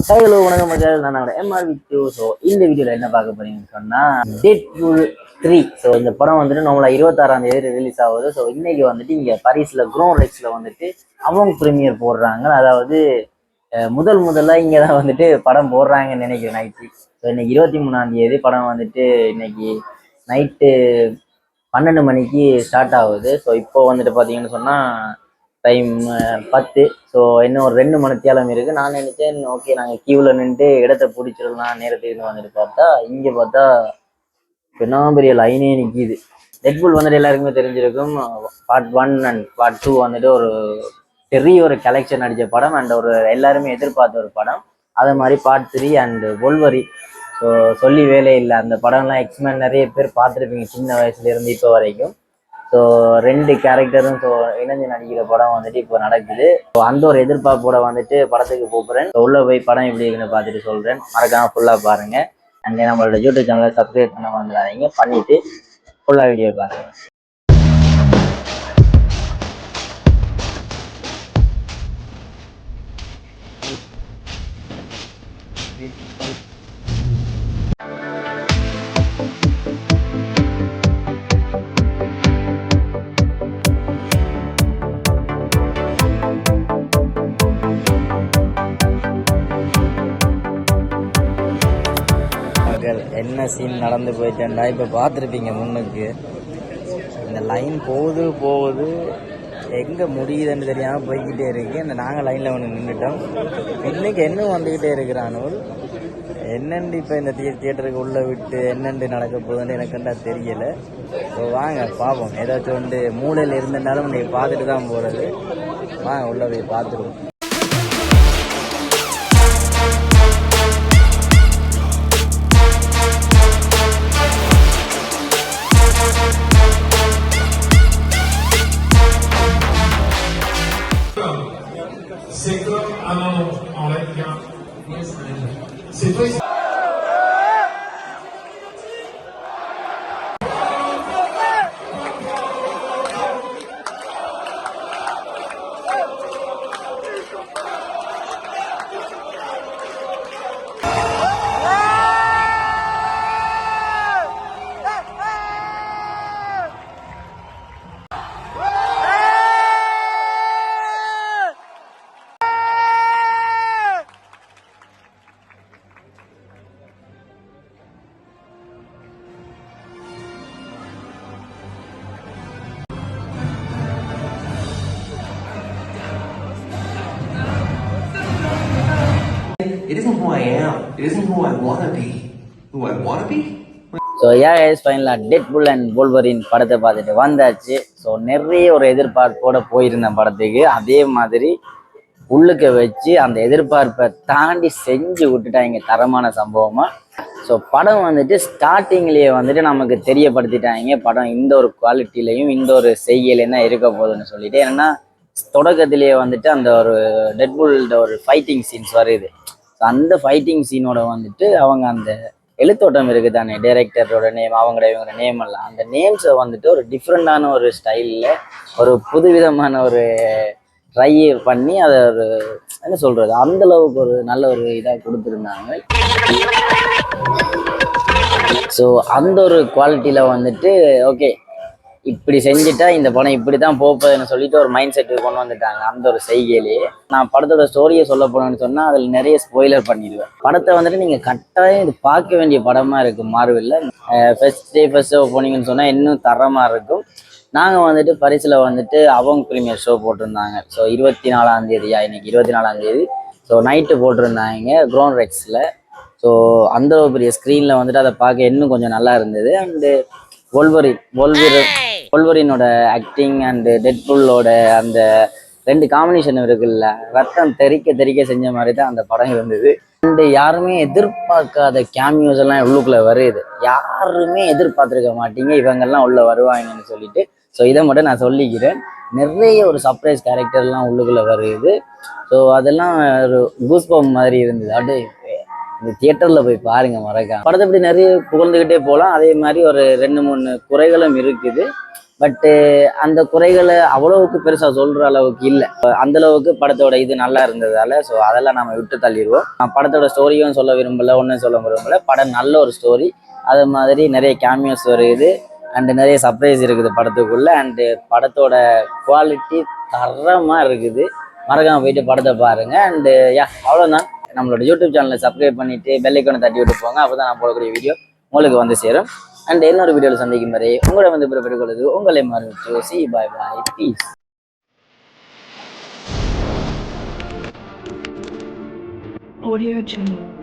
Hello வணக்கம் மக்கள், நான் எம்ஆர் வித்து. ஸோ இந்த வீடியோவில் என்ன பார்க்க போறீங்கன்னு சொன்னால் டெட்பூல் 3. ஸோ இந்த படம் வந்துட்டு நம்மள 26ஆம் தேதி ரிலீஸ் ஆகுது. ஸோ இன்னைக்கு வந்துட்டு இங்கே பாரிஸில் க்ரோன் ரெக்ஸில் வந்துட்டு அவங்க ப்ரீமியர் போடுறாங்க. அதாவது முதல்ல இங்கே தான் வந்துட்டு படம் போடுறாங்கன்னு நினைக்கிறேன் நைட்டு. ஸோ இன்னைக்கு 23ஆம் தேதி படம் வந்துட்டு இன்னைக்கு நைட்டு 12 மணிக்கு ஸ்டார்ட் ஆகுது. ஸோ இப்போ வந்துட்டு பார்த்தீங்கன்னு சொன்னால் டைம் 10. ஸோ இன்னும் ஒரு 2 மணித்தியாலம் இருக்குது. நான் நினைச்சேன் ஓகே நாங்கள் கியூவில் நின்று இடத்த பிடிச்சிடலாம் நேரத்துக்கு வந்துட்டு பார்த்தா இங்கே பார்த்தா பெரிய லைனே நிற்கிது. டெட்பூல் வந்துட்டு எல்லாருக்குமே தெரிஞ்சிருக்கும். பார்ட் 1 அண்ட் பார்ட் 2 வந்துட்டு ஒரு பெரிய ஒரு கலெக்ஷன் அடித்த படம் அண்ட் ஒரு எல்லாருமே எதிர்பார்த்த ஒரு படம். அதே மாதிரி பார்ட் 3 அண்ட் வொல்வரின். ஸோ சொல்லி வேலை இல்லை, அந்த படம்லாம் எக்ஸ்மேன் நிறைய பேர் பார்த்துருப்பீங்க சின்ன வயசுலேருந்து இப்போ வரைக்கும். ஸோ 2 கேரக்டரும் ஸோ இணைஞ்சு நடிக்கிற படம் வந்துட்டு இப்போ நடக்குது. ஸோ அந்த ஒரு எதிர்பார்ப்போட வந்துட்டு படத்துக்கு போகிறேன். உள்ளே போய் படம் எப்படி இருக்குன்னு பார்த்துட்டு சொல்கிறேன். மறக்காம ஃபுல்லாக பாருங்கள். அண்ட் நம்மளோட யூடியூப் சேனலை சப்ஸ்கிரைப் பண்ண வந்துடாதீங்க, பண்ணிவிட்டு ஃபுல்லாக வீடியோ பாருங்கள். என்ன சீன் நடந்து போயிட்டேன்டா இப்போ பார்த்துருப்பீங்க. முன்னுக்கு இந்த லைன் போகுது எங்கே முடியுதுன்னு தெரியாமல் போய்கிட்டே இருக்கு. அந்த நாங்கள் லைனில் ஒன்று நின்றுட்டோம். இன்னைக்கு என்ன வந்துக்கிட்டே இருக்கிறானோல் என்னென்று இப்போ இந்த தியேட்டருக்கு உள்ளே விட்டு என்னென்று நடக்க போகுதுன்னு எனக்குண்டா தெரியலை. ஸோ வாங்க பார்ப்போம். ஏதாச்சும் வந்து மூளையில் இருந்திருந்தாலும் இன்னைக்கு பார்த்துட்டு தான் போகிறது. வாங்க உள்ளே போய் பார்த்துருவோம். C'est comme... Ah non, non, enlève, viens. C'est toi. It isn't who I am. It isn't who I want to be. Who I want to be? So ஃபைனலாக டெட்பூல் அண்ட் வொல்வரின் படத்தை பார்த்துட்டு வந்தாச்சு. ஸோ நிறைய ஒரு எதிர்பார்ப்போடு போயிருந்தேன் படத்துக்கு. அதே மாதிரி உள்ளுக்க வச்சு அந்த எதிர்பார்ப்பை தாண்டி செஞ்சு விட்டுட்டாங்க தரமான சம்பவமாக. ஸோ படம் வந்துட்டு ஸ்டார்டிங்லேயே வந்துட்டு நமக்கு தெரியப்படுத்திட்டாங்க படம் இந்த ஒரு குவாலிட்டிலையும் இந்த ஒரு செய்யலையும் தான் இருக்க போகுதுன்னு சொல்லிட்டு. ஏன்னா தொடக்கத்திலேயே வந்துட்டு அந்த ஒரு டெட்பூல்ட ஒரு ஃபைட்டிங் சீன்ஸ் வருது. ஸோ அந்த ஃபைட்டிங் சீனோட வந்துட்டு அவங்க அந்த எழுத்தோட்டம் இருக்குது தானே, டைரக்டரோட நேம், இவங்களோட நேம் எல்லாம், அந்த நேம்ஸை வந்துட்டு ஒரு டிஃப்ரெண்டான ஒரு ஸ்டைலில் ஒரு புதுவிதமான ஒரு ட்ரை பண்ணி அதை ஒரு என்ன சொல்கிறது அந்தளவுக்கு ஒரு நல்ல ஒரு இதாக கொடுத்துருந்தாங்க. ஸோ அந்த ஒரு குவாலிட்டியில் வந்துட்டு ஓகே இப்படி செஞ்சுட்டா இந்த படம் இப்படி தான் போகுதுன்னு சொல்லிட்டு ஒரு மைண்ட் செட்டுக்கு கொண்டு வந்துட்டாங்க. அந்த ஒரு செய்கையிலேயே நான் படத்தோட ஸ்டோரியை சொல்ல போனேன்னு சொன்னால் அதில் நிறைய ஸ்பாயிலர் பண்ணிடுவேன். படத்தை வந்துட்டு நீங்கள் கட்டாயம் இது பார்க்க வேண்டிய படமாக இருக்குது. மார்வெல்லில் ஃபர்ஸ்ட் ஷோ போனீங்கன்னு சொன்னால் இன்னும் தரமாக இருக்கும். நாங்கள் வந்துட்டு பாரிஸில் வந்துட்டு அவங்க ப்ரீமியர் ஷோ போட்டிருந்தாங்க. ஸோ 24ஆம் தேதியா, இன்னைக்கு 24ஆம் தேதி. ஸோ நைட்டு போட்டிருந்தாங்க க்ரோன் ரெக்ஸில். ஸோ அந்த பெரிய ஸ்க்ரீனில் வந்துட்டு அதை பார்க்க இன்னும் கொஞ்சம் நல்லா இருந்தது. அண்டு வொல்வரினோட ஆக்டிங் அண்டு டெட்பூலோட அந்த 2 காம்பினேஷன் இருக்குல்ல, ரத்தம் தெறிக்க செஞ்ச மாதிரி தான் அந்த படம் இருந்தது. அண்டு யாருமே எதிர்பார்க்காத கேமியோஸ் எல்லாம் உள்ளுக்குள்ளே வருது. யாருமே எதிர்பார்த்துருக்க மாட்டீங்க இவங்கெல்லாம் உள்ளே வருவாங்கன்னு சொல்லிட்டு. ஸோ இதை மட்டும் நான் சொல்லிக்கிறேன். நிறைய ஒரு சர்ப்ரைஸ் கேரக்டர்லாம் உள்ளுக்குள்ளே வருது. ஸோ அதெல்லாம் ஒரு கூஸ்பம்ப் மாதிரி இருந்தது. அப்படியே இந்த தியேட்டரில் போய் பாருங்கள் மறக்காம. படத்தை இப்படி நிறைய புகழ்ந்துக்கிட்டே போகலாம். அதே மாதிரி ஒரு 2-3 குறைகளும் இருக்குது. பட்டு அந்த குறைகளை அவ்வளவுக்கு பெருசாக சொல்கிற அளவுக்கு இல்லை. அந்த அளவுக்கு படத்தோட இது நல்லா இருந்ததால ஸோ அதெல்லாம் நம்ம விட்டு தள்ளிடுவோம். நான் படத்தோட ஸ்டோரியும் சொல்ல விரும்பலை, ஒன்றும் சொல்ல விரும்பலை. படம் நல்ல ஒரு ஸ்டோரி, அது மாதிரி நிறைய கேமியோஸ் வருது அண்டு நிறைய சர்ப்ரைஸ் இருக்குது படத்துக்குள்ள. அண்டு படத்தோட குவாலிட்டி தரமாக இருக்குது. மறக்காம போயிட்டு படத்தை பாருங்க. அண்டு அவ்வளோதான். நம்மளோட யூடியூப் சேனலை சப்ஸ்கிரைப் பண்ணிட்டு பெல் ஐக்கானை தட்டி விட்டு போங்க. அப்பதான் நான் போடக்கூடிய வீடியோ உங்களுக்கு வந்து சேரும். அண்ட் இன்னொரு வீடியோவில் சந்திக்கும் வரை உங்களை வந்து பிறப்பிட்டுக் கொள்வது உங்களை மறுச்சு. சி பாய் பாய், பீஸ். Audio Jungle.